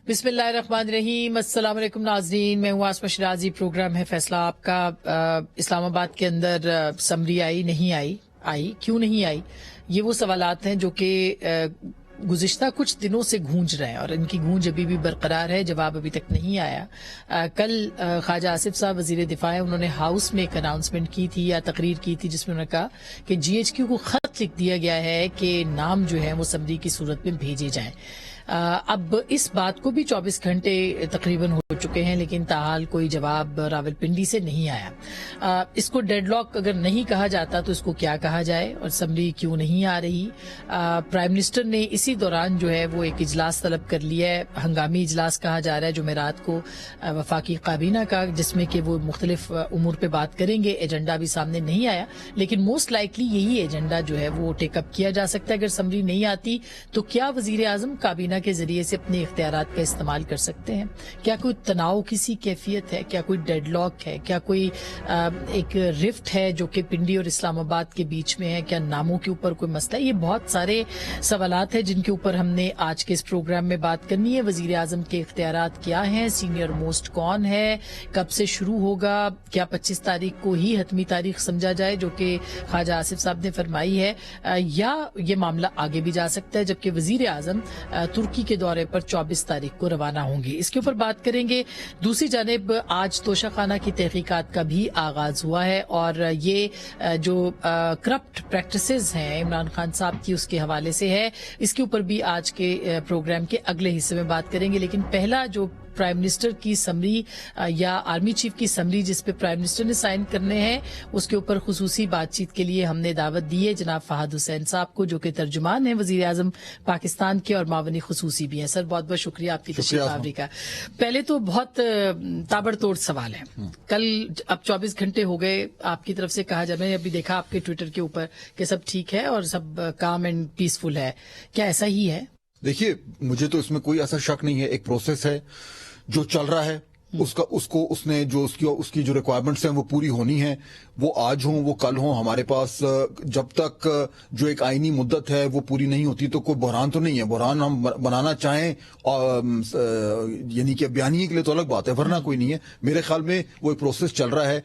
बिस्मिल्लाहिर्रहमानिर्रहीम। अस्सलाम वालेकुम नाज़रीन, मैं हूँ आसमा शिराजी। प्रोग्राम है फैसला आपका। इस्लामाबाद के अंदर समरी आई नहीं आई क्यों नहीं आई, ये वो सवालात हैं जो कि गुज़िश्ता कुछ दिनों से गूंज रहे हैं और इनकी गूंज अभी भी बरकरार है। जवाब अभी तक नहीं आया। कल ख्वाजा आसिफ साहब वज़ीर दिफा है, उन्होंने हाउस में एक अनाउंसमेंट की थी या तकरीर की थी जिसमें उन्होंने कहा कि GHQ को खत लिख दिया गया है कि नाम जो है वो समरी की सूरत में भेजे जाएं। अब इस बात को भी 24 घंटे तकरीबन हो चुके हैं, लेकिन ताहाल कोई जवाब रावलपिंडी से नहीं आया। इसको डेडलॉक अगर नहीं कहा जाता तो इसको क्या कहा जाए और समरी क्यों नहीं आ रही। प्राइम मिनिस्टर ने इसी दौरान जो है वो एक इजलास तलब कर लिया है, हंगामी इजलास कहा जा रहा है जुमेरात को वफाकी काबीना का, जिसमें कि वो मुख्तलिफ उमूर पे बात करेंगे। एजेंडा भी सामने नहीं आया, लेकिन मोस्ट लाइकली यही एजेंडा जो है वो टेकअप किया जा सकता है। अगर समरी नहीं आती तो क्या वजीर आजम काबीना के जरिए से अपने इख्तियारात का इस्तेमाल कर सकते हैं? क्या कोई तनाव किसी कैफियत है? क्या कोई डेडलॉक है? क्या कोई एक रिफ्ट है जो कि पिंडी और इस्लामाबाद के बीच में है? क्या नामों के ऊपर कोई मसला है? ये बहुत सारे सवालात हैं जिनके ऊपर हमने आज के इस प्रोग्राम में बात करनी है। वजीर आजम के इख्तियारात क्या हैं? सीनियर मोस्ट कौन है? कब से शुरू होगा? क्या 25 तारीख को ही हतमी तारीख समझा जाए जो कि ख्वाजा आसिफ साहब ने फरमाई है, या ये मामला आगे भी जा सकता है जबकि वजीर आजम तुर्की के दौरे पर 24 तारीख को रवाना होंगे? इसके ऊपर बात करेंगे। दूसरी जानिब आज तोशाखाना की तहकीकात का भी आगाज हुआ है और ये जो करप्ट प्रैक्टिसेस हैं इमरान खान साहब की, उसके हवाले से है। इसके ऊपर भी आज के प्रोग्राम के अगले हिस्से में बात करेंगे। लेकिन पहला जो प्राइम मिनिस्टर की समरी या आर्मी चीफ की समरी जिस पे प्राइम मिनिस्टर ने साइन करने हैं, उसके ऊपर खुसूसी बातचीत के लिए हमने दावत दी है जनाब फहद हुसैन साहब को, जो कि तर्जुमान है वजीर आजम पाकिस्तान के और मावनी खुसूसी भी हैं। सर बहुत बहुत शुक्रिया आपकी तशरीफ आवरी का। पहले तो बहुत ताबड़तोड़ सवाल है। कल अब 24 घंटे हो गए, आपकी तरफ से कहा जा रहा है, अभी देखा आपके ट्विटर के ऊपर कि सब ठीक है और सब काम एंड पीसफुल है, क्या ऐसा ही है? देखिए, मुझे तो इसमें कोई ऐसा शक नहीं है। एक प्रोसेस है जो चल रहा है, उसने जो उसकी जो रिक्वायरमेंट्स हैं वो पूरी होनी है। वो आज हो वो कल हो, हमारे पास जब तक जो एक आईनी मुद्दत है वो पूरी नहीं होती तो कोई बहरान तो नहीं है। बहरान हम बनाना चाहें यानी कि बयानी के लिए तो अलग बात है, वरना कोई नहीं है। मेरे ख्याल में वो एक प्रोसेस चल रहा है।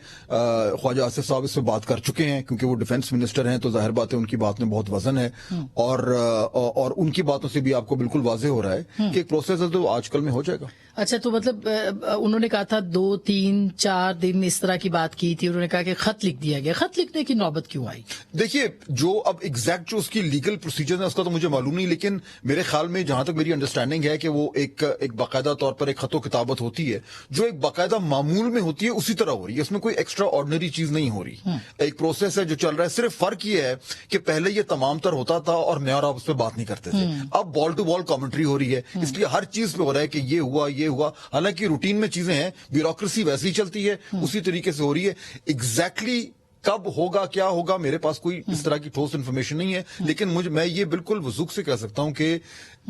ख्वाजा आसिफ साहब इस पर बात कर चुके हैं क्योंकि वो डिफेंस मिनिस्टर हैं, तो जाहिर बात है उनकी बात में बहुत वजन है और उनकी बातों से भी आपको बिल्कुल वाजे हो रहा है कि एक प्रोसेस है तो आजकल में हो जाएगा। अच्छा, तो मतलब उन्होंने कहा था 2, 3, 4 दिन इस तरह की बात की थी। उन्होंने कहा कि खत लिख दिया गया। खत लिखने की नौबत क्यों आई? देखिए, जो अब एग्जैक्ट जो उसकी लीगल प्रोसीजर है उसका तो मुझे मालूम नहीं, लेकिन मेरे ख्याल में जहां तक मेरी अंडरस्टैंडिंग है कि वो एक बाकायदा तौर पर एक खतो किताबत होती है जो एक बाकायदा मामूल में होती है, उसी तरह हो रही है। इसमें कोई एक्स्ट्रा ऑर्डिनरी चीज नहीं हो रही। एक प्रोसेस है जो चल रहा है। सिर्फ फर्क ये है कि पहले ये तमाम तर होता था और मैं और आप उस पर बात नहीं करते थे। अब बॉल टू बॉल कमेंट्री हो रही है, इसलिए हर चीज पे हो रहा है कि ये हुआ। हालांकि रूटीन में चीजें हैं, ब्यूरोक्रेसी वैसे ही चलती है, उसी तरीके से हो रही है। एग्जैक्टली कब होगा क्या होगा मेरे पास कोई इस तरह की ठोस इन्फॉर्मेशन नहीं है, लेकिन मैं ये बिल्कुल वज़ूक से कह सकता हूं कि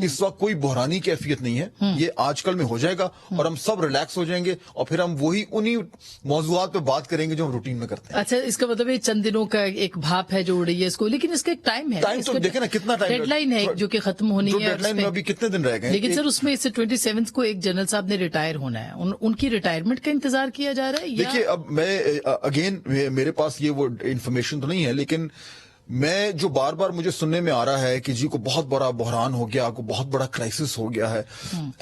इस वक्त कोई बहरानी कैफियत नहीं है। ये आजकल में हो जाएगा और हम सब रिलैक्स हो जाएंगे और फिर हम उन्हीं मौजूआत पे बात करेंगे जो हम रूटीन में करते हैं। अच्छा, इसका मतलब ये चंद दिनों का एक भाप है जो उड़ रही है इसको, लेकिन इसका एक टाइम है। टाइम तो देखे ना, कितना टाइम, डेडलाइन है जो कि खत्म होनी है। डेडलाइन में अभी कितने दिन रह गए? लेकिन सर उसमें इससे 27 को एक जनरल साहब ने रिटायर होना है, उनकी रिटायरमेंट का इंतजार किया जा रहा है। देखिए, अब मैं अगेन मेरे पास ये वो इन्फॉर्मेशन तो नहीं है, लेकिन मैं जो बार बार मुझे सुनने में आ रहा है कि जी को बहुत बड़ा बहरान हो गया, को बहुत बड़ा क्राइसिस हो गया है,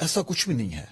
ऐसा कुछ भी नहीं है।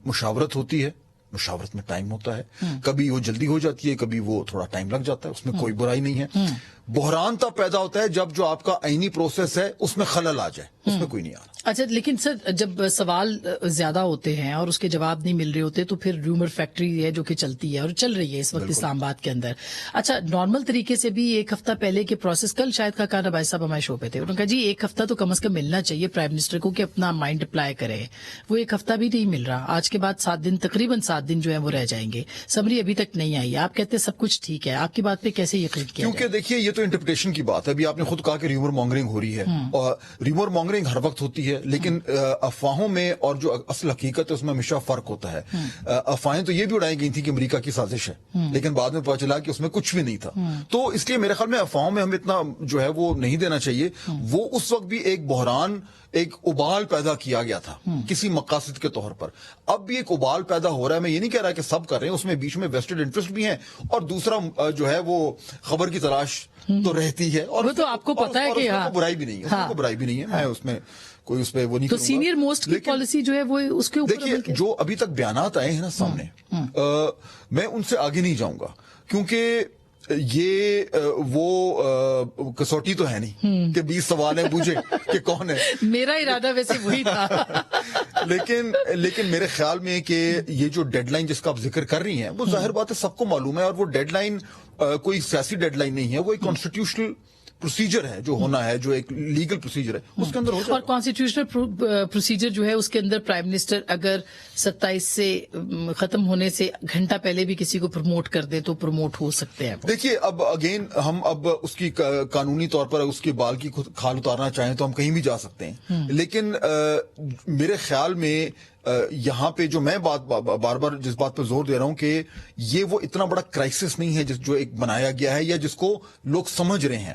मुशावरत होती है, मुशावरत में टाइम होता है, कभी वो जल्दी हो जाती है, कभी वो थोड़ा टाइम लग जाता है, उसमें कोई बुराई नहीं है। बहरान तब पैदा होता है जब जो आपका आईनी प्रोसेस है उसमें खलल आ जाए, उसमें कोई नहीं आ रहा। अच्छा, लेकिन सर जब सवाल ज्यादा होते हैं और उसके जवाब नहीं मिल रहे होते तो फिर रूमर फैक्ट्री है जो कि चलती है और चल रही है इस वक्त इस्लामाबाद के अंदर। अच्छा, नॉर्मल तरीके से भी एक हफ्ता पहले के प्रोसेस, कल शायद खान अब्बास साहब हमारे शो पे थे, उन्होंने कहा जी एक हफ्ता तो कम से कम मिलना चाहिए प्राइम मिनिस्टर को कि अपना माइंड अप्लाई करे। वो एक हफ्ता भी नहीं मिल रहा। आज के बाद 7 दिन, तकरीबन 7 दिन जो है वो रह जाएंगे। समरी अभी तक नहीं आई। आप कहते हैं सब कुछ ठीक है, आपकी बात पे कैसे यकीन किया? क्योंकि देखिए, ये یہ تو انٹرپریٹیشن کی بات ہے. ابھی آپ نے خود کہا کہ ریومر مانگرنگ ہو رہی ہے, اور ریومر مانگرنگ ہر وقت ہوتی ہے, لیکن افواہوں میں اور جو اصل حقیقت ہے اس میں ہمیشہ فرق ہوتا ہے. افواہیں تو یہ بھی اڑائی گئی تھی کہ امریکہ کی سازش ہے, لیکن بعد میں پتا چلا کہ اس میں کچھ بھی نہیں تھا. تو اس لیے میرے خیال میں افواہوں میں ہمیں اتنا جو ہے وہ نہیں دینا چاہیے. وہ اس وقت بھی ایک بحران, ایک ابال پیدا کیا گیا تھا کسی مقاصد کے طور پر. اب بھی ایک ابال پیدا ہو رہا ہے. میں یہ نہیں کہہ رہا کہ سب کر رہے ہیں, اس میں بیچ میں ویسٹڈ انٹرسٹ بھی ہیں, اور دوسرا جو ہے وہ خبر کی تلاش تو رہتی ہے, اور وہ تو آپ کو پتا ہے کہ برائی بھی نہیں ہے, برائی بھی نہیں ہے. میں اس میں کوئی اس پہ وہ نہیں تو سینئر موسٹ کی پالیسی جو ہے وہ اس کے اوپر دیکھیے جو ابھی تک بیانات آئے ہیں نا سامنے, میں ان سے آگے نہیں جاؤں گا, کیونکہ یہ وہ کسوٹی تو ہے نہیں کہ 20 سوال ہیں پوچھے کہ کون ہے. میرا ارادہ ویسے وہی تھا. لیکن میرے خیال میں کہ یہ جو ڈیڈ لائن جس کا آپ ذکر کر رہی ہیں, وہ ظاہر بات ہے سب کو معلوم ہے, اور وہ ڈیڈ لائن کوئی سیاسی ڈیڈ لائن نہیں ہے, وہ ایک کانسٹیٹیوشنل پروسیجر ہے جو ہونا ہے, جو ایک لیگل پروسیجر ہے, اس کے اندر ہو جائے. اور کانسٹیٹیوشنل پروسیجر جو ہے اس کے اندر پرائم منسٹر اگر 27 سے ختم ہونے سے گھنٹہ پہلے بھی کسی کو پروموٹ کر دے تو پروموٹ ہو سکتے ہیں. دیکھیے اب اگین ہم اب اس کی قانونی طور پر اس کے بال کی کھال اتارنا چاہیں تو ہم کہیں بھی جا سکتے ہیں, لیکن میرے خیال میں یہاں پہ جو میں بار بار جس بات پہ زور دے رہا ہوں کہ یہ وہ اتنا بڑا کرائسس نہیں ہے جو ایک بنایا گیا ہے یا جس کو لوگ سمجھ رہے ہیں.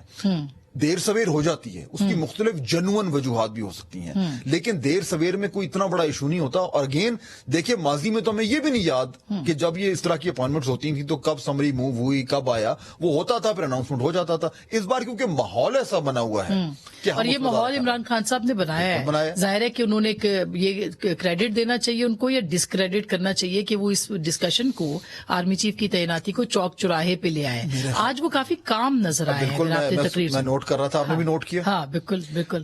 دیر سویر ہو جاتی ہے, اس کی مختلف جنون وجوہات بھی ہو سکتی ہیں, لیکن دیر سویر میں کوئی اتنا بڑا ایشو نہیں ہوتا. اور اگین دیکھیے ماضی میں تو ہمیں یہ بھی نہیں یاد کہ جب یہ اس طرح کی اپوائنٹمنٹس ہوتی تھیں تو کب سمری موو ہوئی, کب آیا, وہ ہوتا تھا پھر اناؤنسمنٹ ہو جاتا تھا. اس بار کیونکہ ماحول ایسا بنا ہوا ہے اور یہ ماحول عمران خان صاحب نے بنایا ہے, ظاہر ہے کہ انہوں نے یہ کریڈٹ دینا چاہیے ان کو یا ڈسکریڈٹ کرنا چاہیے کہ وہ اس ڈسکشن کو آرمی چیف کی تعیناتی کو چوک چوراہے پہ لے آئے. آج وہ کافی کام نظر آئے ہیں. میں نوٹ کر رہا تھا, آپ نے بھی نوٹ کیا. ہاں بالکل بالکل.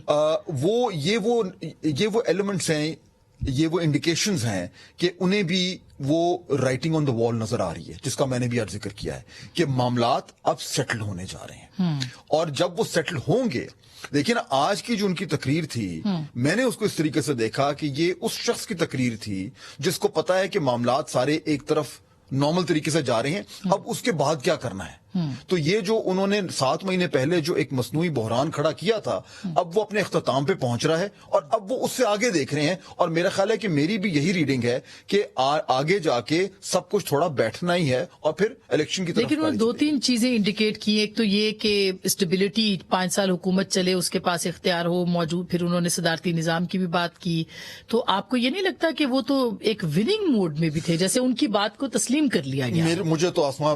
یہ وہ ایلیمنٹس ہیں, یہ وہ انڈیکیشنز ہیں کہ انہیں بھی وہ رائٹنگ آن دا وال نظر آ رہی ہے, جس کا میں نے بھی آج ذکر کیا ہے کہ معاملات اب سیٹل ہونے جا رہے ہیں. اور جب وہ سیٹل ہوں گے, لیکن آج کی جو ان کی تقریر تھی, میں نے اس کو اس طریقے سے دیکھا کہ یہ اس شخص کی تقریر تھی جس کو پتا ہے کہ معاملات سارے ایک طرف نارمل طریقے سے جا رہے ہیں, اب اس کے بعد کیا کرنا ہے. تو یہ جو انہوں نے 7 مہینے پہلے جو ایک مصنوعی بحران کھڑا کیا تھا, اب وہ اپنے اختتام پہ پہنچ رہا ہے, اور اب وہ اس سے آگے دیکھ رہے ہیں. اور میرا خیال ہے کہ میری بھی یہی ریڈنگ ہے کہ آگے جا کے سب کچھ تھوڑا بیٹھنا ہی ہے, اور پھر الیکشن کی طرف. لیکن انہوں نے 2-3 چیزیں انڈیکیٹ کی. ایک تو یہ کہ اسٹیبلٹی 5 سال حکومت چلے, اس کے پاس اختیار ہو موجود. پھر انہوں نے صدارتی نظام کی بھی بات کی. تو آپ کو یہ نہیں لگتا کہ وہ تو ایک وننگ موڈ میں بھی تھے, جیسے ان کی بات کو تسلیم کر لیا گیا؟ مجھے تو آسما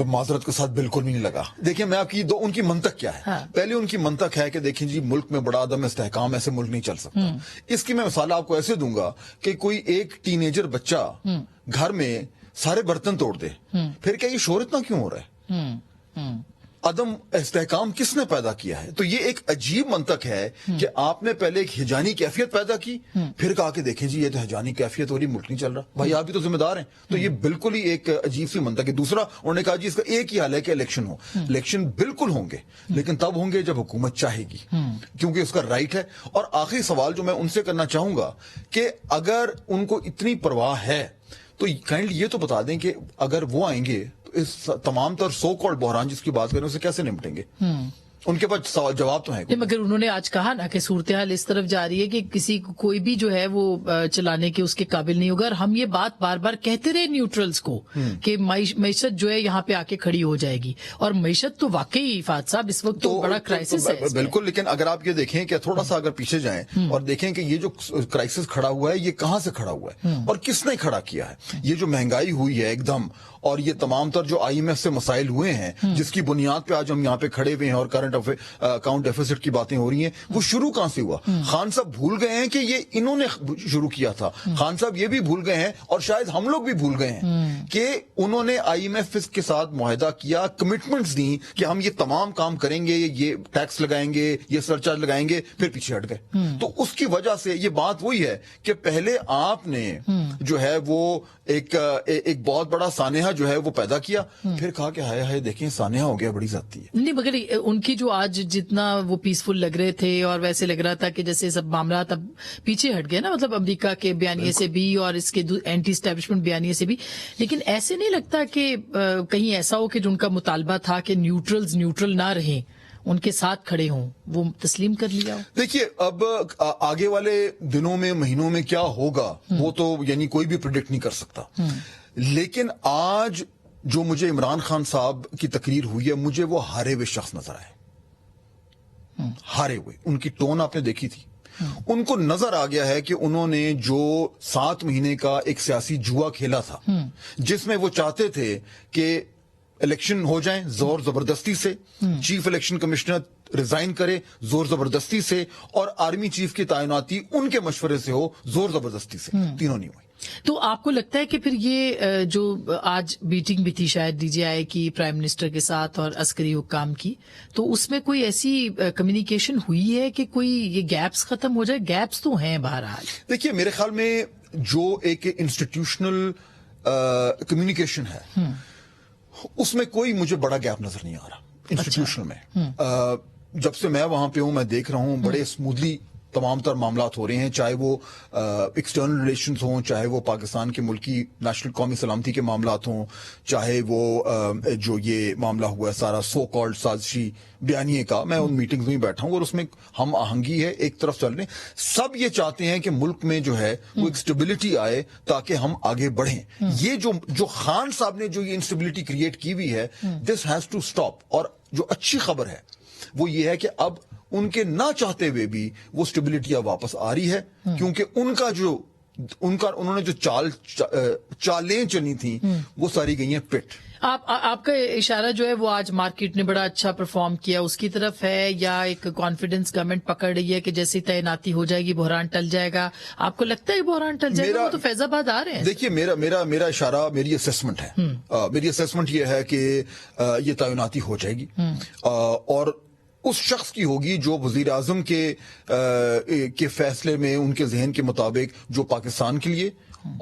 معذرت کے ساتھ بالکل بھی نہیں لگا. دیکھیں میں آپ کی ان کی منطق کیا ہے. پہلے ان کی منطق ہے کہ دیکھیں جی ملک میں بڑا عدم استحکام, ایسے ملک نہیں چل سکتا. اس کی میں مثال آپ کو ایسے دوں گا کہ کوئی ایک ٹین ایجر بچہ گھر میں سارے برتن توڑ دے, پھر کیا یہ شور اتنا کیوں ہو رہا ہے؟ عدم استحکام کس نے پیدا کیا ہے؟ تو یہ ایک عجیب منطق ہے کہ آپ نے پہلے ایک ہجانی کیفیت پیدا کی, پھر کہا کہ دیکھیں جی یہ تو ہجانی کیفیت ہو رہی, ملک نہیں چل رہا. بھائی آپ بھی تو ذمہ دار ہیں. تو یہ بالکل ہی ایک عجیب سی منطق ہے. دوسرا انہوں نے کہا جی اس کا ایک ہی حل ہے کہ الیکشن ہو. الیکشن بالکل ہوں گے, لیکن تب ہوں گے جب حکومت چاہے گی, کیونکہ اس کا رائٹ ہے. اور آخری سوال جو میں ان سے کرنا چاہوں گا کہ اگر ان کو اتنی پرواہ ہے تو کائنڈلی یہ تو بتا دیں کہ اگر وہ آئیں گے اس تمام تر سو کالڈ بحران جس کی بات کریں اسے کیسے نمٹیں گے؟ ان کے پاس جواب تو ہے. مگر انہوں نے آج کہا نا کہ صورتحال اس طرف جا رہی ہے کہ کسی کو کوئی بھی جو ہے وہ چلانے کے اس کے قابل نہیں ہوگا. اور ہم یہ بات بار بار کہتے رہے نیوٹرلز کو کہ معیشت جو ہے یہاں پہ آ کے کھڑی ہو جائے گی, اور معیشت تو واقعی فہد صاحب اس وقت تو بڑا کرائسس ہے. بالکل, لیکن اگر آپ یہ دیکھیں کہ تھوڑا سا اگر پیچھے جائیں اور دیکھیں کہ یہ جو کرائسس کھڑا ہوا ہے یہ کہاں سے کھڑا ہوا ہے اور کس نے کھڑا کیا ہے. یہ جو مہنگائی ہوئی ہے ایک دم, اور یہ تمام تر جو IMF سے مسائل ہوئے ہیں جس کی بنیاد پہ آج ہم یہاں پہ کھڑے ہوئے ہیں اور کرنٹ اکاؤنٹ ڈیفیسٹ کی باتیں ہو رہی ہیں, وہ شروع کہاں سے ہوا؟ خان صاحب بھول گئے ہیں کہ یہ انہوں نے شروع کیا تھا. خان صاحب یہ بھی بھول گئے ہیں, اور شاید ہم لوگ بھی بھول گئے ہیں کہ انہوں نے IMF کے ساتھ معاہدہ کیا, کمٹمنٹس دیں کہ ہم یہ تمام کام کریں گے, یہ ٹیکس لگائیں گے, یہ سرچارج لگائیں گے, پھر پیچھے ہٹ گئے. تو اس کی وجہ سے یہ بات وہی ہے کہ پہلے آپ نے جو ہے وہ ایک بہت بڑا سانحہ جو ہے وہ پیدا کیا, پھر کہا کہ ہائے ہائے دیکھیں سانحہ ہو گیا, بڑی ذاتی ہے. نہیں, مگر ان کی जो आज जितना वो पीसफुल लग रहे थे और वैसे लग रहा था कि जैसे सब मामला अब पीछे हट गए ना, मतलब अमेरिका के बयानिए से भी और इसके एंटी एस्टैब्लिशमेंट बयानिए से भी, लेकिन ऐसे नहीं लगता कि कहीं ऐसा हो कि जो उनका मुतालबा था कि न्यूट्रल्स न्यूट्रल ना रहें, उनके साथ खड़े हों, वो तस्लीम कर लिया हो? देखिए, अब आगे वाले दिनों में, महीनों में क्या होगा वो तो यानी कोई भी प्रेडिक्ट नहीं कर सकता, लेकिन आज जो मुझे इमरान खान साहब की तकरीर हुई है, मुझे वो हारे हुए शख्स नजर आए, हारे हुए। उनकी टोन आपने देखी थी, उनको नजर आ गया है कि उन्होंने जो 7 महीने का एक सियासी जुआ खेला था, जिसमें वो चाहते थे कि इलेक्शन हो जाए जोर जबरदस्ती से, चीफ इलेक्शन कमिश्नर रिजाइन करे जोर जबरदस्ती से, और आर्मी चीफ की तैनाती उनके मशवरे से हो जोर जबरदस्ती से, तीनों नहीं हुई। तो आपको लगता है कि फिर ये जो आज मीटिंग भी थी शायद DJI की प्राइम मिनिस्टर के साथ और अस्करी हुक्काम की, तो उसमें कोई ऐसी कम्युनिकेशन हुई है कि कोई ये गैप्स खत्म हो जाए? गैप्स तो हैं बहरहाल। देखिए, मेरे ख्याल में जो एक इंस्टीट्यूशनल कम्युनिकेशन है, उसमें कोई मुझे बड़ा गैप नजर नहीं आ रहा इंस्टीट्यूशनल में। जब से मैं वहां पे हूं, मैं देख रहा हूं बड़े स्मूथली तमाम तर मामलात हो रहे हैं, चाहे वो एक्सटर्नल रिलेशंस हों, चाहे वो पाकिस्तान के मुल्की नेशनल कौमी सलामती के मामलात हों, चाहे वो जो ये मामला हुआ है सारा सो कॉल्ड साजिशी बयानिए का। मैं उन मीटिंग्स में बैठा हूं और उसमें हम आहंगी है, एक तरफ चल रहे हैं। सब ये चाहते हैं कि मुल्क में जो है वो एक स्टेबिलिटी आए ताकि हम आगे बढ़ें। ये जो खान साहब ने जो ये इंस्टेबिलिटी क्रिएट की हुई है, दिस हैज टू स्टॉप। और जो अच्छी खबर है वो ये है कि अब उनके ना चाहते हुए भी वो स्टेबिलिटी अब वापस आ रही है, क्योंकि उन्होंने जो चालें चली थी वो सारी गई हैं पिट। आपका इशारा जो है वो आज मार्केट ने बड़ा अच्छा परफॉर्म किया उसकी तरफ है, या एक कॉन्फिडेंस गवर्नमेंट पकड़ रही है कि जैसे तैनाती हो जाएगी बहरान टल जाएगा? आपको लगता है बहरान टल जाएगा? वो तो फैजाबाद आ रहे हैं। देखिए, मेरा इशारा, मेरी असेसमेंट है, मेरी असेसमेंट ये है कि ये तैनाती हो जाएगी और उस शख्स की होगी जो वजीर आजम के फैसले में, उनके जहन के मुताबिक जो पाकिस्तान के लिए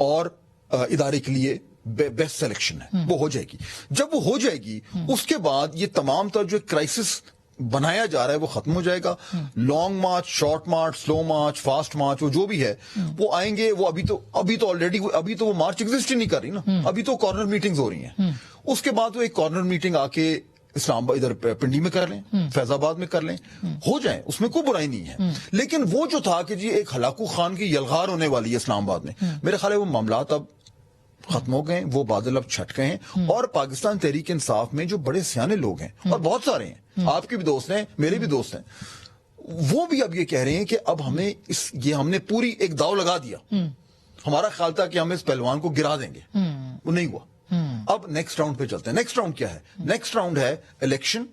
और इदारे के लिए बेस्ट सिलेक्शन है, वो हो जाएगी। जब वो हो जाएगी उसके बाद ये तमाम तर जो क्राइसिस बनाया जा रहा है वो खत्म हो जाएगा। लॉन्ग मार्च, शॉर्ट मार्च, स्लो मार्च, फास्ट मार्च, वो जो भी है वो आएंगे। वो अभी तो ऑलरेडी वो मार्च एग्जिस्ट ही नहीं कर रही ना, अभी तो कॉर्नर मीटिंग्स हो रही हैं। उसके बाद वो एक कॉर्नर मीटिंग आके इस्लामाबाद, इधर पिंडी में कर लें, फैजाबाद में कर लें, हो जाए, उसमें कोई बुराई नहीं है। लेकिन वो जो था कि जी एक हलाकू खान की यलगार होने वाली है इस्लामाबाद में, मेरे ख्याल है वो मामलात अब खत्म हो गए, वो बादल अब छट गए हैं। और पाकिस्तान तहरीक इंसाफ में जो बड़े सियाने लोग हैं, और बहुत सारे हैं, आपके भी दोस्त हैं, मेरे भी दोस्त हैं, वो भी अब ये कह रहे हैं कि अब हमने पूरी एक दाव लगा दिया। हमारा ख्याल था कि हम इस पहलवान को गिरा देंगे, वो नहीं हुआ। अब नेक्स्ट राउंड पे चलते हैं। नेक्स्ट राउंड क्या है? नेक्स्ट राउंड है इलेक्शन,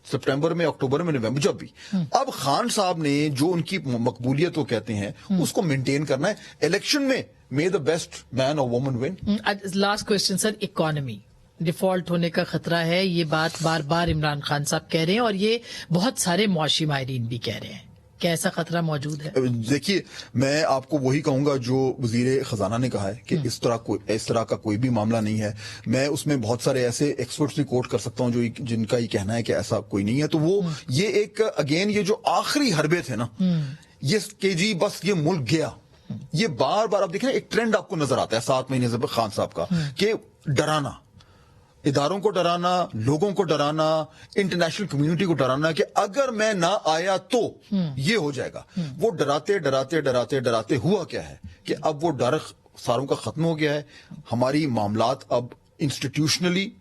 सितंबर में, अक्टूबर में, नवंबर, जब भी। अब खान साहब ने जो उनकी मकबूलियत वो कहते हैं उसको मेंटेन करना है। इलेक्शन में मे द बेस्ट मैन और woman win. Last question sir, economy default होने का खतरा है, ये बात बार बार इमरान खान साहब कह रहे हैं और ये बहुत सारे मौशी माहिरीन भी कह रहे हैं। क्या ऐसा खतरा मौजूद है? देखिए, मैं आपको वही कहूंगा जो वजीर खजाना ने कहा है कि इस तरह का कोई भी मामला नहीं है। मैं उसमें बहुत सारे ऐसे एक्सपर्ट्स भी कोट कर सकता हूं जिनका ये कहना है कि ऐसा कोई नहीं है। तो वो ये एक अगेन ये जो आखिरी हरबे थे ना, ये कि जी बस ये मुल्क गया, ये बार बार आप देखें एक ट्रेंड आपको नजर आता है 7 महीने से खान साहब का, कि डराना, इदारों को डराना, लोगों को डराना, इंटरनेशनल कम्युनिटी को डराना कि अगर मैं ना आया तो ये हो जाएगा। वो डराते हुआ क्या है कि अब वो डर सारों का खत्म हो गया है। हमारी मामलात अब इंस्टीट्यूशनली,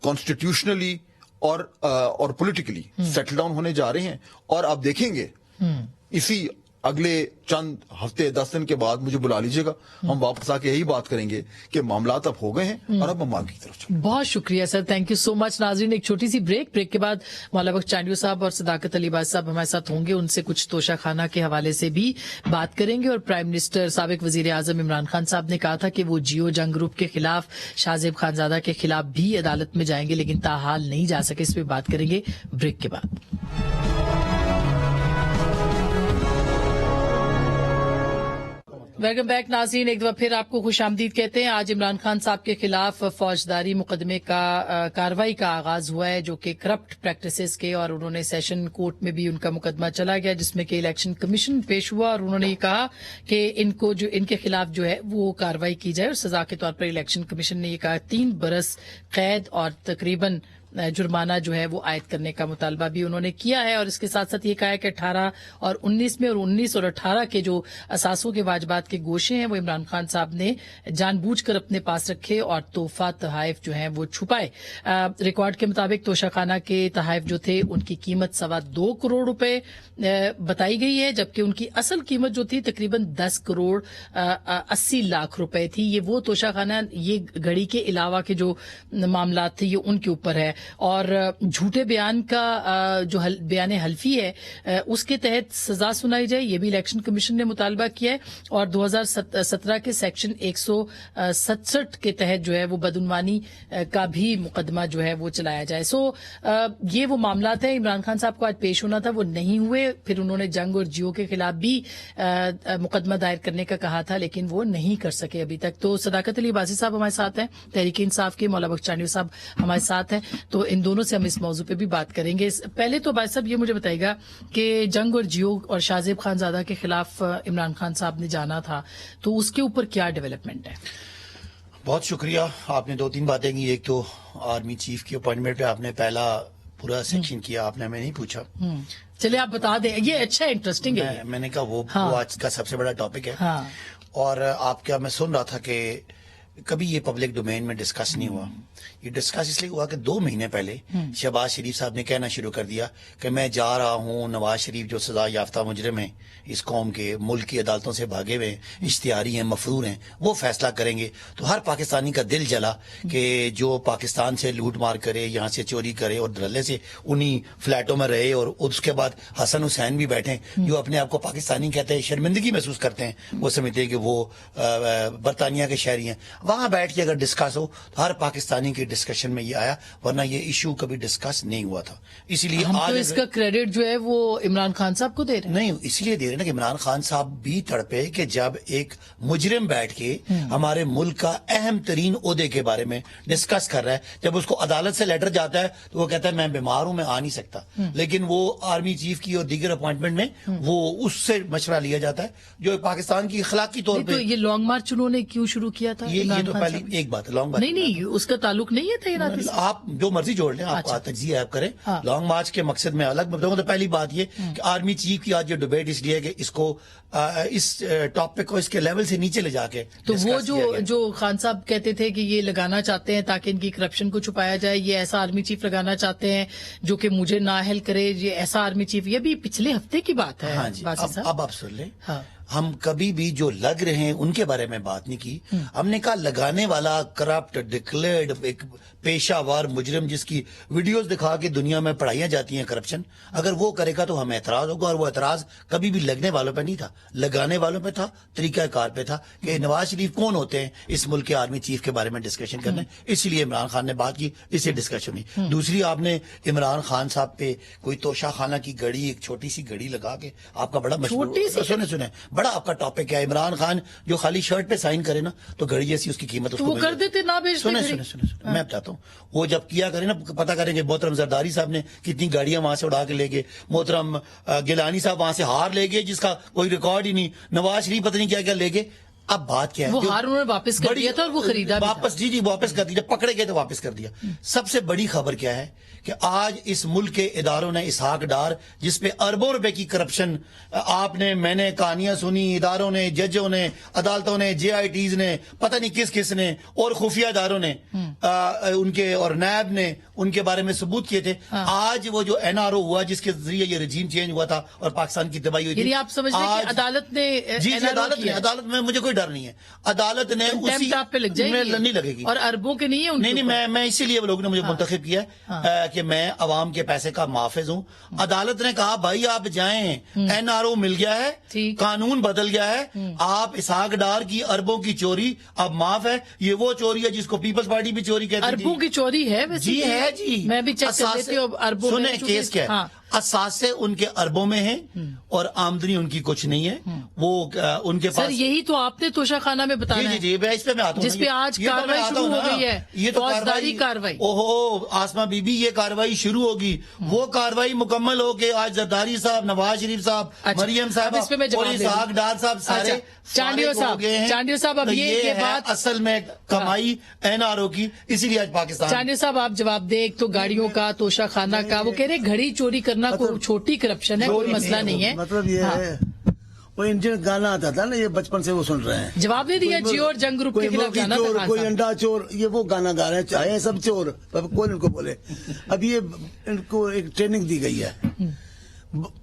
कॉन्स्टिट्यूशनली और पॉलिटिकली सेटल डाउन होने जा रहे हैं। और आप देखेंगे इसी अगले चंद हफ्ते 10 दिन के बाद मुझे बुला लीजिएगा, हम वापस आके यही बात करेंगे कि मामलात अब हो गए हैं और अब हम आगे की तरफ चलें। बहुत शुक्रिया sir, thank you so much. नाज़रीन, एक छोटी सी ब्रेक के बाद मौला बख्श चांडियो साहब और सदाकत अली बाज साहब हमारे साथ होंगे, उनसे कुछ तोशा खाना के हवाले से भी बात करेंगे। और प्राइम मिनिस्टर साबिक वजीर आजम इमरान खान साहब ने कहा था कि वो जियो जंग ग्रुप के खिलाफ, शाहजेब खानजादा के खिलाफ भी अदालत में जाएंगे, लेकिन ताहाल नहीं जा सके। इस पर बात करेंगे ब्रेक के बाद। वेलकम बैक नाज़रीन, एक दफा फिर आपको खुश आमदीद कहते हैं। आज इमरान खान साहब के खिलाफ फौजदारी मुकदमे का कार्रवाई का आगाज हुआ है, जो कि करप्ट प्रैक्टिसेस के, और उन्होंने सेशन कोर्ट में भी उनका मुकदमा चला गया, जिसमें कि इलेक्शन कमीशन पेश हुआ और उन्होंने ये कहा कि इनको जो इनके खिलाफ जो है वो कार्रवाई की जाए, और सजा के तौर पर इलेक्शन कमीशन ने ये कहा 3 बरस कैद और तकरीबन जुर्माना जो है वो आयद करने का मुतालबा भी उन्होंने किया है। और इसके साथ साथ ये कहा है कि 18 और 19 में और 19 और 18 के जो असासों के वाजबात के गोशे हैं वो इमरान खान साहब ने जानबूझकर अपने पास रखे और तोहफा तहाइफ जो है वो छुपाए। रिकॉर्ड के मुताबिक तोशाखाना के तहाइफ जो थे उनकी कीमत 2.25 करोड़ रुपए बताई गई है, जबकि उनकी असल कीमत जो थी तकरीबन 10 करोड़ 80 लाख रुपए थी। ये वो तोशाखाना, ये घड़ी के अलावा के जो मामला थे ये उनके ऊपर है। और झूठे बयान का जो बयान हल्फी है उसके तहत सजा सुनाई जाए, ये भी इलेक्शन कमीशन ने मुतालबा किया है। और 2017 के सेक्शन 167 के तहत जो है वो बदउनवानी का भी मुकदमा जो है वो चलाया जाए। सो ये वो मामला थे। इमरान खान साहब को आज पेश होना था, वो नहीं हुए। फिर उन्होंने जंग और जियो के खिलाफ भी मुकदमा दायर करने का कहा था, लेकिन वो नहीं कर सके अभी तक। तो सदाकत अली अब्बासी साहब हमारे साथ हैं, तहरीक इंसाफ के मौला बख्श साहब हमारे साथ हैं, तो इन दोनों से हम इस मौजू पे भी बात करेंगे। पहले तो भाई साहब ये मुझे बताइएगा कि जंग और जियो और शाहजेब खानजादा के खिलाफ इमरान खान साहब ने जाना था, तो उसके ऊपर क्या डेवलपमेंट है? बहुत शुक्रिया, आपने 2-3 बातें की। एक तो आर्मी चीफ की अपॉइंटमेंट पे आपने पहला पूरा सेक्शन किया, आपने हमें नहीं पूछा। चलिए आप बता दें, ये अच्छा इंटरेस्टिंग है। मैंने कहा वो आज का सबसे बड़ा टॉपिक है। हाँ। और आपका मैं सुन रहा था कि कभी ये पब्लिक डोमेन में डिस्कस नहीं हुआ। ये डिस्कस इसलिए हुआ कि 2 महीने पहले शहबाज शरीफ साहब ने कहना शुरू कर दिया कि मैं जा रहा हूं, नवाज शरीफ जो सजा याफ्ता मुजरिम हैं इस कौम के, मुल्क की अदालतों से भागे हुए हैं, इश्तिहारी हैं, मफरूर हैं, वो फैसला करेंगे। तो हर पाकिस्तानी का दिल जला कि जो पाकिस्तान से लूट मार करे, यहाँ से चोरी करे और धड़ल्ले से उन्हीं फ्लैटों में रहे, और उसके बाद हसन हुसैन भी बैठे जो अपने आप को पाकिस्तानी कहते हैं, शर्मिंदगी महसूस करते हैं, वो समझते हैं कि वो बरतानिया के शहरी हैं। वहां बैठ के अगर डिस्कस हो तो हर पाकिस्तानी के डिस्कशन में ये आया, वरना ये इशू कभी डिस्कस नहीं हुआ था। इसीलिए हम आज तो इसका क्रेडिट जो है वो इमरान खान साहब को दे रहे हैं। नहीं, इसलिए दे रहे हैं ना कि इमरान खान साहब भी तड़पे कि जब एक मुजरिम बैठ के हमारे मुल्क का अहम तरीन ओहदे के बारे में डिस्कस कर रहा है, जब उसको अदालत से लेटर जाता है तो वो कहता है मैं बीमार हूं, मैं आ नहीं सकता, लेकिन वो आर्मी चीफ की और दीगर अपॉइंटमेंट में वो उससे मशवरा लिया जाता है, जो पाकिस्तान की अखलाकी तौर पर। तो ये लॉन्ग मार्च उन्होंने क्यों शुरू किया था? ये तो पहली एक बात है, लॉन्ग मार्च नहीं, उसका ताल्लुक नहीं है तैनाती से। आप जो मर्जी जोड़ लें, आप तज्जिया आप करें। लॉन्ग मार्च के मकसद में अलग बताऊंगा। तो पहली बात ये कि आर्मी चीफ की आज जो डिबेट इसलिए है कि इसको इस टॉपिक को इसके लेवल से नीचे ले जाके, तो वो जो खान साहब कहते थे कि ये लगाना चाहते हैं ताकि इनकी करप्शन को छुपाया जाए, ये ऐसा आर्मी चीफ लगाना चाहते हैं जो कि मुझे नाअहल करे, ये ऐसा आर्मी चीफ, ये भी पिछले हफ्ते की बात है। हाँ जी, अब आप सुन लें। हाँ। हम कभी भी जो लग रहे हैं उनके बारे में बात नहीं की। हमने कहा लगाने वाला करप्ट डिक्लेयर्ड एक पेशावर मुजरिम जिसकी वीडियोस दिखा के दुनिया में पढ़ाई जाती हैं करप्शन, अगर वो करेगा तो हमें एतराज होगा। और वो एतराज कभी भी लगने वालों पे नहीं था, लगाने वालों पे था, तरीकाकार पे था कि नवाज शरीफ कौन होते हैं इस मुल्क के आर्मी चीफ के बारे में डिस्कशन करने। इसलिए इमरान खान ने बात की, इससे डिस्कशन हुई। दूसरी, आपने इमरान खान साहब पे कोई तोशा खाना की घड़ी, एक छोटी सी घड़ी लगा के, आपका बड़ा मशहूर सुने बड़ा आपका टॉपिक है इमरान खान जो खाली शर्ट पे साइन करे ना तो घड़ी जैसी उसकी कीमत तो वो कर देते ना बेचते। सुने मैं बताता हूँ, वो जब किया करे ना, पता करेंगे मोहतरम जरदारी साहब ने कितनी गाड़ियां वहां से उड़ा के ले गए, मोहतरम गिलानी साहब वहां से हार ले गए जिसका कोई रिकॉर्ड ही नहीं, नवाज शरीफ पता नहीं क्या क्या ले गए। अब बात क्या है, वो हार उन्होंने वापस कर दिया था और वो खरीदा वापस। जी वापस कर दिया, पकड़े गए तो वापस कर दिया। सबसे बड़ी खबर क्या है कि आज इस मुल्क के इदारों ने इसहाक डार, जिसपे अरबों रुपए की करप्शन, आपने मैंने कहानियां सुनी, इदारों ने, जजों ने, अदालतों ने, JITs ने, पता नहीं किस किस ने, और खुफिया इदारों ने उनके और नैब ने उनके बारे में सबूत किए थे। आज वो जो NRO हुआ जिसके जरिए ये रजीम चेंज हुआ था और पाकिस्तान की तबाही हुई थी, आप समझ रहे हैं कि अदालत ने, जी अदालत में मुझे कोई डर नहीं है, अदालत ने उसी आप पे लग जाएगी, नहीं लगेगी, और अरबों के नहीं है। नहीं, मैं इसीलिए वो लोगों ने मुझे मुंतखब किया कि मैं अवाम के पैसे का मुहाफिज हूँ। अदालत ने कहा भाई आप जाएं, NRO मिल गया है, कानून बदल गया है, आप इसहाक डार की अरबों की चोरी अब माफ है। ये वो चोरी है जिसको पीपल्स पार्टी भी चोरी कहती है। अरबों की चोरी है वैसे? जी है जी, मैं भी चेक कर लेती हूँ। अरबों सुने केस क्या है। اثاثے ان کے اربوں میں ہیں اور آمدنی ان کی کچھ نہیں ہے. وہ ان کے سر پاس یہی تو آپ نے توشہ خانہ میں بتانا ہے جی اس پہ میں آتا ہوں جس پہ آج کاروائی شروع ہو گئی ہے. یہ تو فوجداری کاروائی. اوہو آسما بی بی یہ کاروائی شروع ہوگی. وہ کاروائی مکمل ہو کے آج زرداری صاحب, نواز شریف صاحب, مریم صاحب اور اسحاق ڈار صاحب سارے چانڈیو صاحب اب یہ بات اصل میں کمائی NRO کی, اسی لیے آج پاکستان. چانڈیو صاحب آپ جواب دیں. ایک تو گاڑیوں کا, توشہ خانہ کا, وہ کہہ رہے گھڑی چوری کرنا کوئی چھوٹی کرپشن ہے, کوئی مسئلہ نہیں ہے. مطلب یہ ہے وہ انڈین گانا آتا تھا نا, یہ بچپن سے وہ سن رہے ہیں. جواب دے دیا جیو اور جنگ گروپ کے خلاف گانا تھا. کوئی انڈا چور, یہ وہ گانا گا رہے ہیں, چاہے سب چور, کون ان کو بولے. اب یہ ان کو ایک ٹریننگ دی گئی ہے,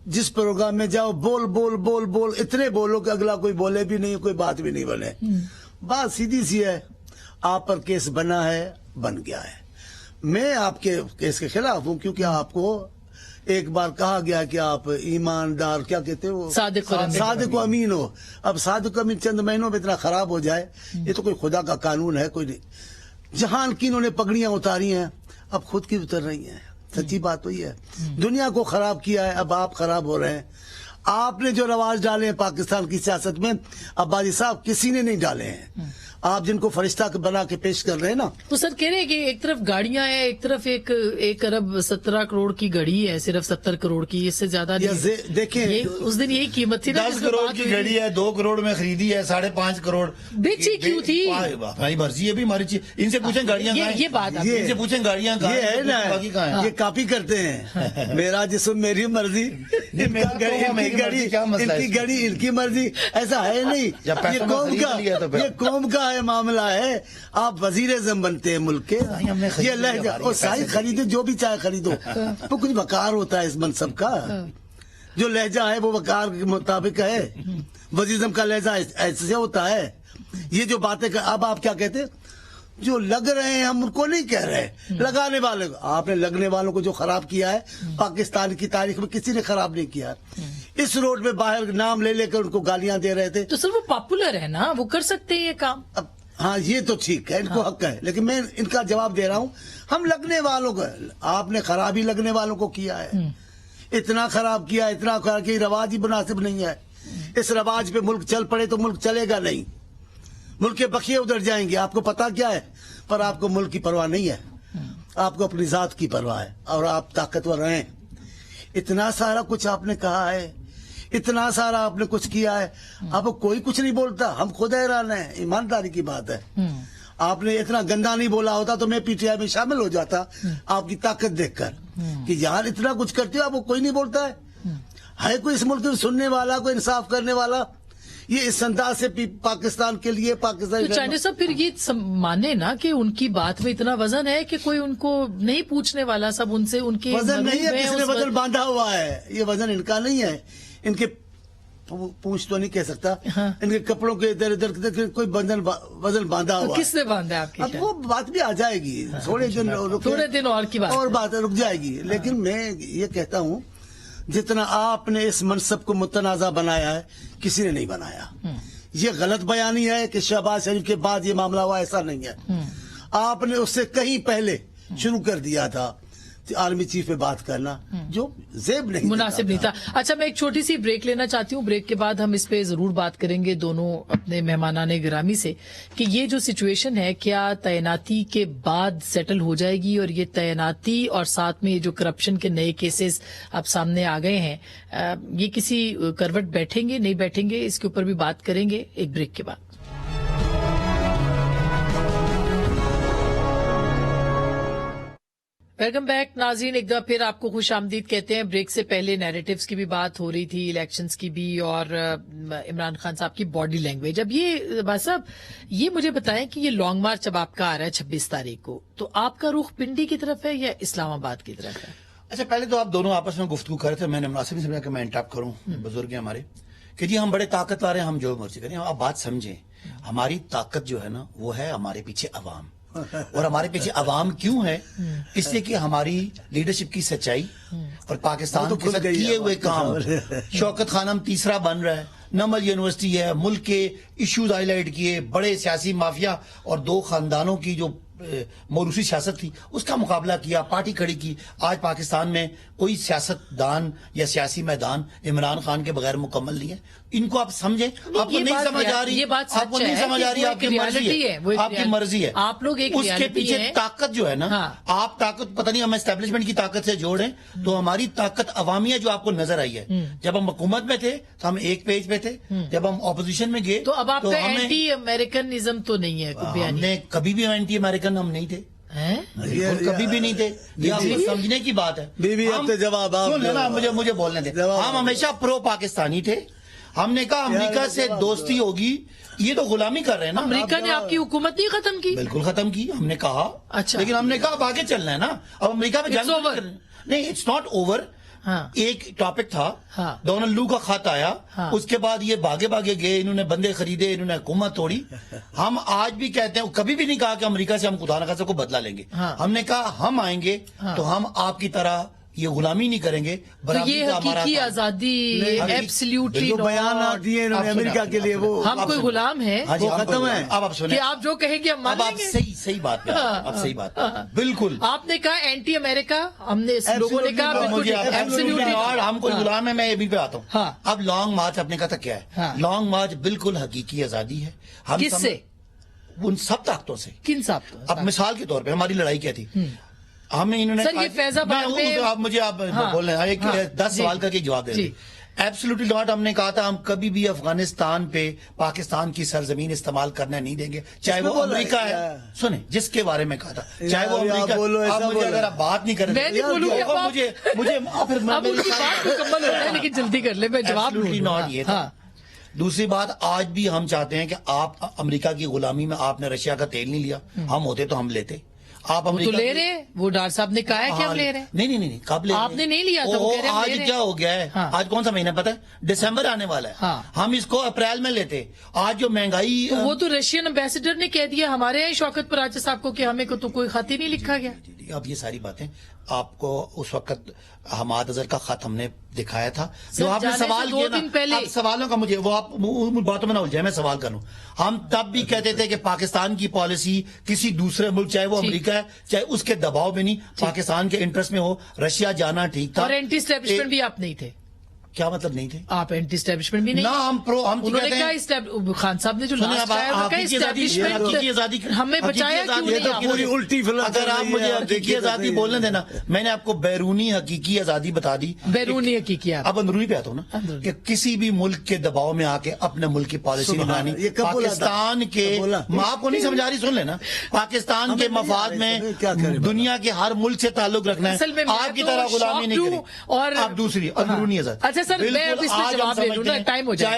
جس پروگرام میں جاؤ بول بول بول بول, اتنے بولو کہ اگلا کوئی بولے بھی نہیں, کوئی بات بھی نہیں بنے. بات سیدھی سی ہے, آپ پر کیس بنا ہے, بن گیا ہے. میں آپ کے کیس کے خلاف ہوں, کیونکہ آپ کو ایک بار کہا گیا کہ آپ ایماندار, کیا کہتے ہیں وہ, صادق و امین ہو. اب صادق و امین چند مہینوں میں اتنا خراب ہو جائے, یہ تو کوئی خدا کا قانون ہے, کوئی نہیں. جہان کی انہوں نے پگڑیاں اتاری ہیں, اب خود کی اتر رہی ہیں. سچی بات تو یہ ہے, دنیا کو خراب کیا ہے, اب آپ خراب ہو رہے ہیں. آپ نے جو رواج ڈالے ہیں پاکستان کی سیاست میں, عبادی صاحب کسی نے نہیں ڈالے ہیں. آپ جن کو فرشتہ بنا کے پیش کر رہے ہیں نا, تو سر کہہ رہے ہیں کہ ایک طرف گاڑیاں ہیں, ایک طرف 1 ارب 17 کروڑ کی گھڑی ہے, صرف 70 کروڑ کی, اس سے زیادہ نہیں. دیکھیں اس دن یہی قیمت تھی نا, 10 کروڑ کی گھڑی ہے, 2 کروڑ میں خریدی ہے, 5.5 کروڑ بیچی کیوں تھی. بھائی مرضی ہے بھی ہماری چیز. ان سے پوچھیں گاڑیاں کہاں ہیں, یہ بات ان سے پوچھیں گاڑیاں کہاں یہ ہے نا, یہ کاپی کرتے ہیں. میرا جسم میری مرضی, ان کی گھڑی ان کی مرضی, ایسا ہے نہیں. یہ قوم کا ہے معاملہ ہے. آپ وزیر اعظم بنتے ہیں ملک کے, یہ لہجہ اور سائز خریدے, جو بھی چاہے خریدو, تو کچھ وقار ہوتا ہے اس منصب کا. جو لہجہ ہے وہ وقار کے مطابق ہے. وزیر اعظم کا لہجہ ایسے ہوتا ہے. یہ جو باتیں اب آپ کیا کہتے, جو لگ رہے ہیں ہم ان کو نہیں کہہ رہے, لگانے والے کو. آپ نے لگنے والوں کو جو خراب کیا ہے پاکستان کی تاریخ میں کسی نے خراب نہیں کیا. اس روڈ میں باہر نام لے کر ان کو گالیاں دے رہے تھے. تو سر وہ پاپولر ہے نا, وہ کر سکتے ہیں یہ کام. ہاں یہ تو ٹھیک ہے, ان کو حق ہے, لیکن میں ان کا جواب دے رہا ہوں. ہم لگنے والوں کو, آپ نے خرابی لگنے والوں کو کیا ہے, اتنا خراب کیا, اتنا خراب کہ رواج ہی مناسب نہیں ہے. اس رواج پہ ملک چل پڑے تو ملک چلے گا نہیں, ملک کے بقیے ادھر جائیں گے. آپ کو پتا کیا ہے, پر آپ کو ملک کی پرواہ نہیں ہے, آپ کو اپنی ذات کی پرواہ ہے, اور آپ طاقتور ہیں. اتنا سارا کچھ آپ نے کہا ہے, اتنا سارا آپ نے کچھ کیا ہے, اب کوئی کچھ نہیں بولتا. ہم خود حیران ہیں, ایمانداری کی بات ہے. آپ نے اتنا گندا نہیں بولا ہوتا تو میں PTI میں شامل ہو جاتا, آپ کی طاقت دیکھ کر, کہ یار اتنا کچھ کرتے ہو, آپ کو کوئی نہیں بولتا ہے. کوئی اس ملک میں سننے والا, کوئی انصاف کرنے والا, یہ اس انداز سے پاکستان کے لیے پاکستان. تو چانڈیو صاحب پھر یہ مانے نا کہ ان کی بات میں اتنا وزن ہے کہ کوئی ان کو نہیں پوچھنے والا, سب ان سے ان کے وزن نہیں ہے, کسی نے وزن باندھا ہوا ہے. یہ وزن ان کا نہیں ہے, ان کے پوچھ تو نہیں کہہ سکتا, ان کے کپڑوں کے ادھر ادھر کوئی وزن باندھا ہوا. کس نے باندھا آپ کی؟ اب وہ بات بھی آ جائے گی, تھوڑے دن اور کی بات, اور بات رک جائے گی. لیکن میں یہ کہتا ہوں, جتنا آپ نے اس منصب کو متنازع بنایا ہے, کسی نے نہیں بنایا. یہ غلط بیانی ہے کہ شہباز شریف کے بعد یہ معاملہ ہوا, ایسا نہیں ہے. آپ نے اس سے کہیں پہلے شروع کر دیا تھا آرمی چیف پہ بات کرنا, جو زیب نہیں, مناسب نہیں تھا. اچھا میں ایک چھوٹی سی بریک لینا چاہتی ہوں, بریک کے بعد ہم اس پہ ضرور بات کریں گے دونوں اپنے مہمانان گرامی سے, کہ یہ جو سچویشن ہے کیا تعیناتی کے بعد سیٹل ہو جائے گی, اور یہ تعیناتی اور ساتھ میں یہ جو کرپشن کے نئے کیسز اب سامنے آ گئے ہیں, یہ کسی کروٹ بیٹھیں گے نہیں بیٹھیں گے, اس کے اوپر بھی بات کریں گے ایک بریک کے بعد. ویلکم بیک ناظرین, ایک دفعہ پھر آپ کو خوش آمدید کہتے ہیں. بریک سے پہلے نیریٹیوز کی بھی بات ہو رہی تھی, الیکشنز کی بھی, اور عمران خان صاحب کی باڈی لینگویج. اب یہ بھائی صاحب یہ مجھے بتائیں کہ یہ لانگ مارچ اب آپ کا آ رہا ہے 26 تاریخ کو, تو آپ کا رخ پنڈی کی طرف ہے یا اسلام آباد کی طرف ہے؟ اچھا پہلے تو آپ دونوں آپس میں گفتگو کر رہے تھے, میں نے مناسب نہیں سمجھا کہ میں انٹرپٹ کروں. بزرگ ہیں ہمارے کہ جی ہم بڑے طاقتور ہیں, ہم جو مرضی کریں. آپ بات سمجھیں, ہماری طاقت جو ہے نا وہ ہے ہمارے پیچھے عوام. اور ہمارے پیچھے عوام کیوں ہے؟ اس لیے کہ ہماری لیڈرشپ کی سچائی اور پاکستان کے ساتھ کیے ہوئے کام. شوکت خانم تیسرا بن رہا ہے, نمل یونیورسٹی ہے, ملک کے ایشوز ہائی لائٹ کیے, بڑے سیاسی مافیا اور 2 خاندانوں کی جو موروثی سیاست تھی اس کا مقابلہ کیا, پارٹی کھڑی کی. آج پاکستان میں کوئی سیاست دان یا سیاسی میدان عمران خان کے بغیر مکمل نہیں ہے. ان کو آپ سمجھیں, آپ کو نہیں سمجھ آ رہی, یہ بات آپ کو نہیں سمجھ آ رہی, آپ کی مرضی ہے, آپ کی مرضی ہے. آپ لوگ ایک اس کے پیچھے طاقت جو ہے نا, آپ طاقت پتہ نہیں ہم اسٹیبلشمنٹ کی طاقت سے جوڑیں تو ہماری طاقت عوامی ہے جو آپ کو نظر آئی ہے. جب ہم حکومت میں تھے تو ہم ایک پیج پہ تھے, جب ہم اپوزیشن میں گئے تو اب آپ کا اینٹی امریکنزم تو نہیں ہے. ہم نے کبھی بھی اینٹی امریکن ہم نہیں تھے, کبھی بھی نہیں تھے. یہ آپ کو سمجھنے کی بات ہے. جواب مجھے بولنے دیں. ہم ہمیشہ پرو پاکستانی تھے. ہم نے کہا امریکہ سے دوستی ہوگی, یہ تو غلامی کر رہے ہیں نا. امریکہ نے آپ کی حکومت نہیں ختم کی؟ بالکل ختم کی ہم نے کہا. اچھا, لیکن ہم نے کہا اب آگے چلنا ہے نا. اب امریکہ میں نہیں, اٹس ناٹ اوور. ایک ٹاپک تھا, ڈونلڈ لو کا خط آیا, اس کے بعد یہ بھاگے گئے, انہوں نے بندے خریدے, انہوں نے حکومت توڑی. ہم آج بھی کہتے ہیں, کبھی بھی نہیں کہا کہ امریکہ سے ہم خدا نہ خاصا کو بدلہ لیں گے. ہم نے کہا ہم آئیں گے تو ہم آپ کی طرح یہ غلامی نہیں کریں گے. تو یہ حقیقی آزادی ایبسلیوٹلی بیان دیے انہوں نے امریکہ کے لیے, وہ ہم کوئی غلام ہیں, وہ ختم ہے. اب آپ سنیں, آپ جو کہیں گے ہم مان لیں گے. صحیح بات ہے, اب صحیح بات بالکل. آپ نے کہا اینٹی امریکہ, ہم نے لوگوں نے کہا ہم کوئی غلام ہے. میں ابھی پہ آتا ہوں. اب لانگ مارچ آپ نے کہا تھا کیا ہے؟ لانگ مارچ بالکل حقیقی آزادی ہے. کس سے؟ ان سب طاقتوں سے. کن سب؟ اب مثال کے طور پہ ہماری لڑائی کیا تھی, ہمیں انہوں نے سر یہ فیض آباد میں آپ مجھے آپ بول رہے ہیں 10 سوال کر کے جواب دے دیں. Absolutely not. ہم نے کہا تھا ہم کبھی بھی افغانستان پہ پاکستان کی سرزمین استعمال کرنا نہیں دیں گے, چاہے وہ امریکہ ہے. سنیں, جس کے بارے میں کہا تھا, چاہے وہ امریکہ. آپ مجھے اگر آپ بات نہیں کریں, مجھے بات مکمل ہو رہا ہے لیکن جلدی کر لیں, میں جواب ناٹ یہ تھا. دوسری بات, آج بھی ہم چاہتے ہیں کہ آپ امریکہ کی غلامی میں آپ نے رشیا کا تیل نہیں لیا. ہم ہوتے تو ہم لیتے. آپ تو لے رہے, وہ ڈاکٹر صاحب نے کہا ہے کہ ہم لے رہے ہیں. نہیں کب لے, آپ نے نہیں لیا تھا. آج کیا ہو گیا ہے, آج کون سا مہینہ پتہ ہے؟ دسمبر آنے والا ہے. ہم اس کو اپریل میں لیتے. آج جو مہنگائی, وہ تو رشین امبیسڈر نے کہہ دیا ہمارے یہاں شوکت پراچا صاحب کو کہ ہمیں تو کوئی خط ہی نہیں لکھا گیا. اب یہ ساری باتیں آپ کو اس وقت حماد اظہر کا خط ہم نے دکھایا تھا, جو آپ نے سوال کیا نا. اب سوالوں کا مجھے, وہ آپ باتوں میں نہ الجھے, میں سوال کروں. ہم تب بھی کہتے تھے کہ پاکستان کی پالیسی کسی دوسرے ملک, چاہے وہ امریکہ ہے, چاہے اس کے دباؤ میں نہیں, پاکستان کے انٹرسٹ میں ہو. رشیا جانا ٹھیک تھا. اور اینٹی اسٹیبلشمنٹ بھی آپ نہیں تھے. کیا مطلب نہیں تھے؟ آپ اینٹی اسٹیبلشمنٹ بھی نہیں. نہ ہم پرو, ہم خان صاحب نے جو ہمیں بچایا پوری الٹی. اگر آپ مجھے حقیقی آزادی بولنے دینا, میں نے آپ کو بیرونی حقیقی آزادی بتا دی. بیرونی حقیقی, اب اندرونی پہ آتا ہوں نا, کہ کسی بھی ملک کے دباؤ میں آ کے اپنے ملک کی پالیسی نہیں بنانی. پاکستان کے, میں آپ کو نہیں سمجھا رہی, سن لینا, پاکستان کے مفاد میں دنیا کے ہر ملک سے تعلق رکھنا ہے. آپ کی طرح غلامی نہیں کریں. اور آپ دوسری اندرونی آزادی. چاہے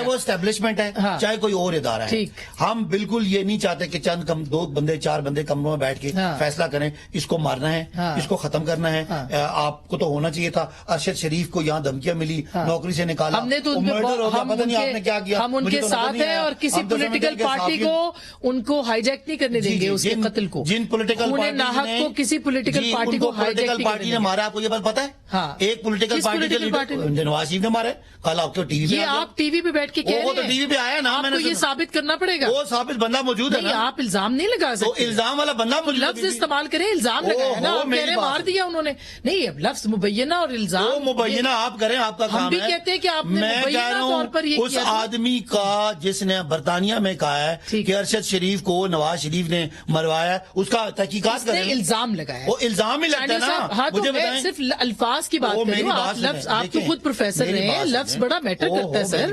وہ اسٹیبلشمنٹ ہے, چاہے کوئی اور ادارہ ہے, ہم بالکل یہ نہیں چاہتے کہ چند دو بندے 4 بندے کمروں میں بیٹھ کے فیصلہ کریں اس کو مارنا ہے, اس کو ختم کرنا ہے. آپ کو تو ہونا چاہیے تھا. ارشد شریف کو یہاں دھمکیاں ملی, نوکری سے نکالا, ہم نے تو پتہ نہیں آپ نے کیا کیا. ہم ان کے ساتھ ہیں اور کسی پولیٹیکل پارٹی کو ان کو ہائی جیک نہیں کرنے دیں گے اس کے قتل کو. جن پولیٹیکل پارٹی کو کسی پولیٹیکل پارٹی کو پولیٹیکل پارٹی نے مارا, آپ کو یہ بات پتا ہے؟ ایک پولیٹیکل پارٹی نواز شریف نے مارا. کل آپ ٹی وی یہ آپ ٹی وی پہ بیٹھ کے کہہ رہے ہیں, وہ تو ٹی وی پہ آیا نا, آپ کو یہ ثابت کرنا پڑے گا. وہ ثابت بندہ موجود ہے نا, آپ الزام نہیں لگا سکتے. الزام والا بندہ موجود ہے. لفظ استعمال کریں, الزام لگایا نا, آپ کہہ رہے ہیں مار دیا انہوں نے. نہیں, اب لفظ مبینہ اور الزام مبینہ آپ کریں, آپ کا کام ہے. ہم بھی کہتے ہیں کہ آپ نے مبینہ طور پر یہ اس آدمی کا جس نے برطانیہ میں کہا ہے کہ ارشد شریف کو نواز شریف نے مروایا, اس کا تحقیقات کریں. الزام لگایا, وہ الزام ہی لگتا ہے نا. مجھے بتائیں, صرف الفاظ کی بات کریں, آپ تو خود پروفیسر رہے ہیں, لفظ بڑا میٹر کرتا ہے سر.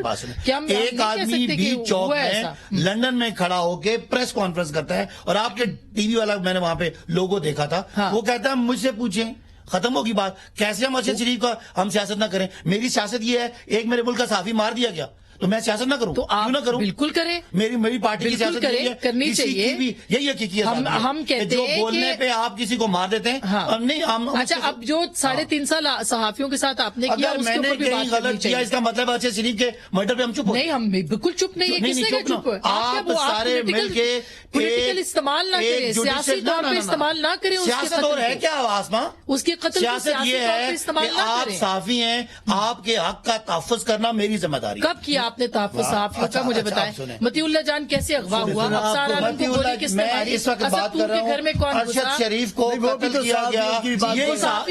ایک آدمی بھی چوک میں لندن میں کھڑا ہو کے پریس کانفرنس کرتا ہے, اور آپ کے ٹی وی والا میں نے وہاں پہ لوگو دیکھا تھا, وہ کہتا ہے مجھ سے پوچھیں, ختم ہوگی بات. کیسے ہم ارشد شریف کا ہم سیاست نہ کریں؟ میری سیاست یہ ہے, ایک میرے ملک کا صحافی مار دیا گیا تو میں سیاست نہ کروں, تو آپ نہ کروں. بالکل کریں, میری پارٹی کی سیاست کرنی چاہیے. یہی حقیقی ہے. ہم کہتے ہیں جو بولنے پہ آپ کسی کو مار دیتے ہیں. نہیں, ہم اچھا, اب جو 3.5 سال صحافیوں کے ساتھ آپ نے کیا, اگر میں نے کہیں غلط کیا, اس کا مطلب ارشد شریف کے مرڈر پہ ہم چپ ہو؟ نہیں, ہم بالکل چپ نہیں ہے. کس نے چپ؟ آپ سارے مل کے پولیٹیکل استعمال نہ کریں, سیاسی طور پر استعمال نہ کریں. سیاست اور ہے کیا آسماں؟ اس کے قتل کو سیاسی طور پر استعمال نہ کریں. آپ صحافی ہیں, آپ کے حق کا تحفظ کرنا میری ذمہ داری. کب کیا आपने तहफ़्फ़ुज़ सहाफ़ियों का, मुझे बताएं मतीउल्लाह जान कैसे अगवा हुआ, अफसार आलम को गोली किसने मारी, इस वक्त बात कर रहा हूँ, घर में कौन अरशद घुसा, शरीफ को कत्ल किया गया,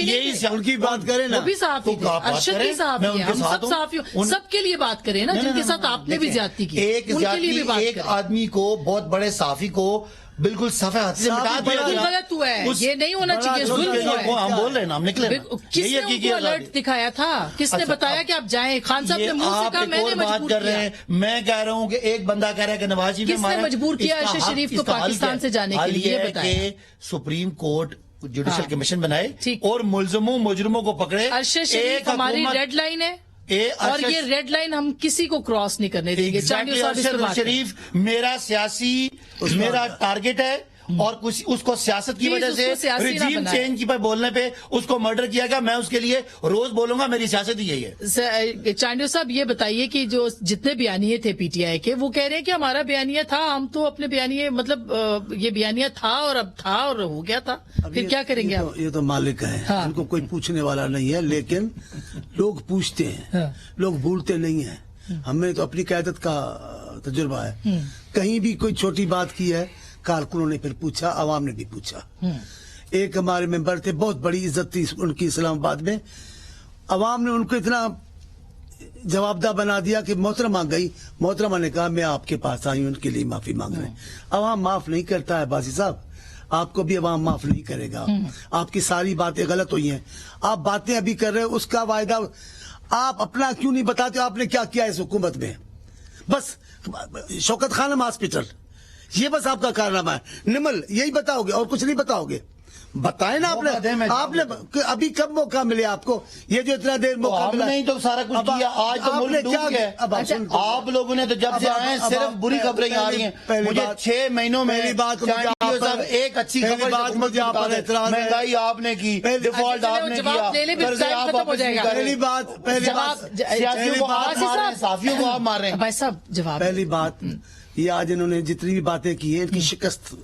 यही उनकी बात करें ना, वो भी सहाफ़ी थे, अरशद भी सहाफ़ी है, हम सब सहाफ़ियों, सबके लिए बात करें ना, जिनके साथ आपने भी ज्यादती की, उनके लिए भी बात एक करें। आदमी को, बहुत बड़े सहाफ़ी को बिल्कुल सफ़े हाथ से मिटा दिया बिल्कुल गया। गलत हुआ है, ये नहीं होना चाहिए, जुल्म हुआ है। वो हम बोल रहे हैं, हम निकले ना। किसने उनको अलर्ट दिखाया था, किसने बताया कि आप जाएं? खान साहब ने मुंह से कहा, मैंने मजबूर कर रहे हैं। मैं कह रहा हूँ कि एक बंदा कह रहा है कि नवाज शरीफ किसने मजबूर किया अरशद शरीफ को पाकिस्तान से जाने के लिए, ये बताएं। सुप्रीम कोर्ट जुडिशल कमीशन बनाए ठीक। और मुजरिमों को पकड़े। अरशद शरीफ हमारी रेड लाइन है और ये रेड लाइन हम किसी को क्रॉस नहीं करने देंगे। अरशद शरीफ मेरा सियासी मेरा टारगेट है और कुछ उसको सियासत की वजह से रिजीम चेंज की पर बोलने पे उसको मर्डर किया गया। मैं उसके लिए रोज बोलूंगा, मेरी सियासत ही यही है। चांडियो साहब ये बताइए कि जो जितने बयानिए थे पीटीआई के, वो कह रहे हैं कि हमारा बयानिया था, हम तो अपने बयानिए मतलब ये बयानिया था और अब था और हो गया था, फिर क्या करेंगे आप? ये तो मालिक है, हाँ। इनको कोई पूछने वाला नहीं है, लेकिन लोग पूछते हैं, हाँ। लोग भूलते नहीं है। हमें तो अपनी क़यादत का तजुर्बा है, कहीं भी कोई छोटी बात की है, कारकुनों ने फिर पूछा, आवाम ने भी पूछा। एक हमारे मेंबर थे, बहुत बड़ी इज्जत थी उनकी इस्लामाबाद में, आवाम ने उनको इतना जवाबदाह बना दिया कि मोहतरमा गई, मोहतरमा ने कहा मैं आपके पास आई हूं, उनके लिए माफी मांग रहे हैं। आवाम माफ नहीं करता है बाजी साहब, आपको भी आवाम माफ नहीं करेगा। आपकी सारी बातें गलत हुई हैं, आप बातें अभी कर रहे हो, उसका वायदा आप अपना क्यों नहीं बताते? आपने क्या किया इस हुकूमत में? बस शौकत खानम हॉस्पिटल, ये बस आपका कारनामा है। निमल, यही बताओगे और कुछ नहीं बताओगे? बताए ना आपने अभी कब मौका मिले आपको? ये जो इतना देर मौका मिला नहीं तो सारा कुछ किया, आज तो मुल्क डूब गया। आप लोगों ने तो जब से आए सिर्फ बुरी खबरें आ रही हैं। मुझे 6 महीनों में पहली बात सब एक अच्छी खबर, महंगाई आपने की, डिफॉल्ट आपने किया, पहली बात साफियों को आप मार रहे हैं। भाई साहब जवाब, पहली बात ये आज इन्होंने जितनी भी बातें की है, इनकी शिकस्त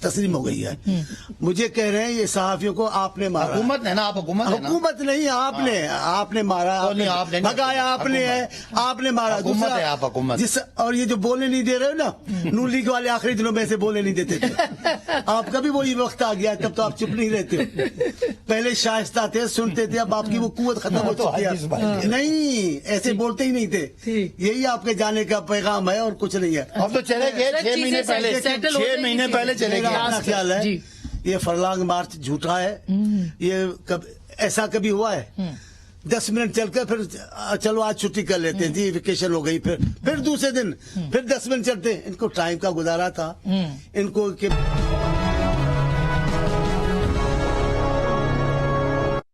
तस्लीम हो गई है। मुझे कह रहे हैं ये सहाफियों को आपने मारा। हुकूमत है ना, आप हुकूमत है ना? हुकूमत नहीं, आपने मारा, आपने भगाया, आपने है, आपने मारा। हुकूमत है, आप हुकूमत। और ये जो बोलने नहीं दे रहे हो ना, नून लीग वाले आखिरी दिनों में से बोलने नहीं देते थे। आपका भी वही वक्त आ गया, तब तो आप चुप नहीं रहते हो। पहले शाइस्ता थे, सुनते थे, अब आपकी वो कुव्वत खत्म हो चुकी है। नहीं, ऐसे बोलते ही नहीं थे। यही आपके जाने का पैगाम है और कुछ नहीं है। अब तो चले गए 6 महीने पहले, 6 महीने पहले चले गए। अपना ख्याल है, ये फरलांग मार्च झूठा है। ये ऐसा कभी हुआ है? 10 मिनट चलकर फिर चलो आज छुट्टी कर लेते हैं जी, वेकेशन हो गई, फिर दूसरे दिन फिर 10 मिनट चलते। इनको टाइम का गुजारा था, इनको